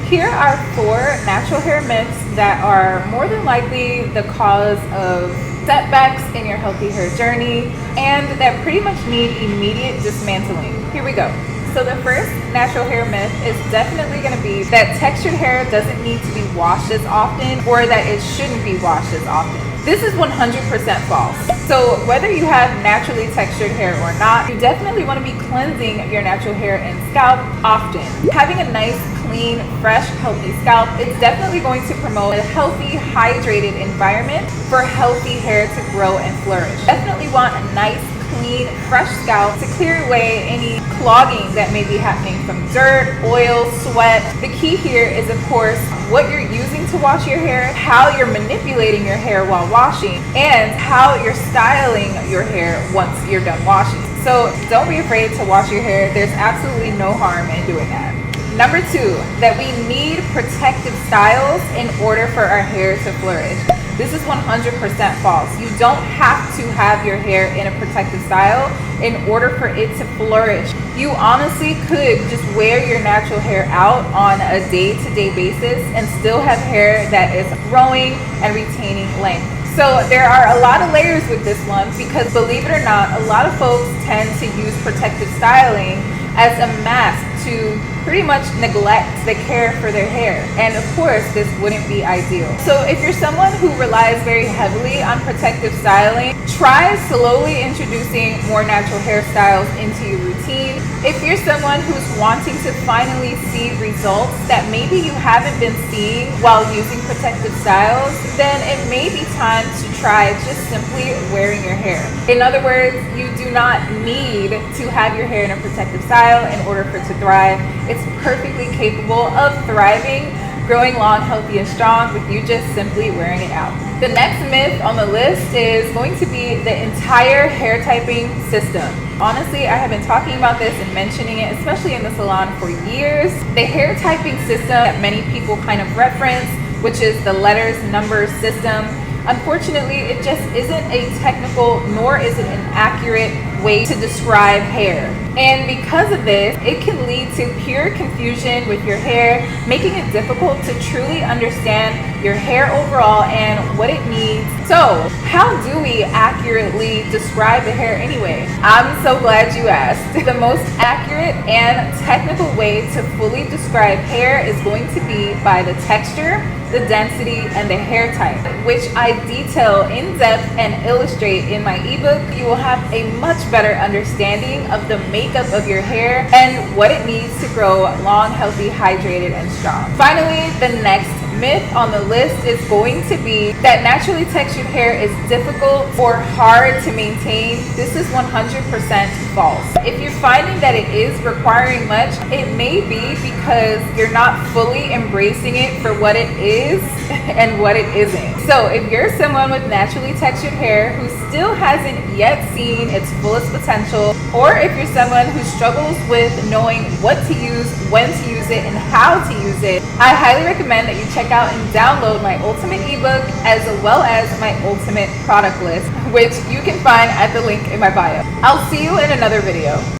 Here are 4 natural hair myths that are more than likely the cause of setbacks in your healthy hair journey and that pretty much need immediate dismantling. Here we go. So the first natural hair myth is definitely going to be that textured hair doesn't need to be washed as often, or that it shouldn't be washed as often. This is 100% false. So whether you have naturally textured hair or not, you definitely want to be cleansing your natural hair and scalp often. Having a nice, clean, fresh, healthy scalp is definitely going to promote a healthy, hydrated environment for healthy hair to grow and flourish. Definitely want a nice, clean, fresh scalp to clear away any clogging that may be happening from dirt, oil, sweat. The key here is, of course, what you're using to wash your hair, how you're manipulating your hair while washing, and how you're styling your hair once you're done washing. So don't be afraid to wash your hair. There's absolutely no harm in doing that. Number 2, that we need protective styles in order for our hair to flourish. This is 100% false. You don't have to have your hair in a protective style in order for it to flourish. You honestly could just wear your natural hair out on a day-to-day basis and still have hair that is growing and retaining length. So there are a lot of layers with this one because, believe it or not, a lot of folks tend to use protective styling as a mask to pretty much neglect the care for their hair. And of course, this wouldn't be ideal. So if you're someone who relies very heavily on protective styling, try slowly introducing more natural hairstyles into your routine. If you're someone who's wanting to finally see results that maybe you haven't been seeing while using protective styles, then it may be time to try just simply wearing your hair. In other words, you do not need to have your hair in a protective style in order for it to thrive. It's perfectly capable of thriving, growing long, healthy, and strong with you just simply wearing it out. The next myth on the list is going to be the entire hair typing system. Honestly, I have been talking about this and mentioning it, especially in the salon, for years. The hair typing system that many people kind of reference, which is the letters, numbers system, unfortunately, it just isn't a technical, nor is it an accurate way to describe hair. And because of this, it can lead to pure confusion with your hair, making it difficult to truly understand your hair overall and what it needs. So, how do we accurately describe the hair anyway? I'm so glad you asked. The most accurate and technical way to fully describe hair is going to be by the texture, the density, and the hair type, which I detail in depth and illustrate in my ebook. You will have a much better understanding of the makeup of your hair and what it needs to grow long, healthy, hydrated, and strong. Finally, the next myth on the list is going to be that naturally textured hair is difficult or hard to maintain. This is 100% false. If you're finding that it is requiring much, it may be because you're not fully embracing it for what it is and what it isn't. So if you're someone with naturally textured hair who still hasn't yet seen its fullest potential, or if you're someone who struggles with knowing what to use, when to use it, and how to use it, I highly recommend that you check out and download my ultimate ebook as well as my ultimate product list, which you can find at the link in my bio. I'll see you in another video.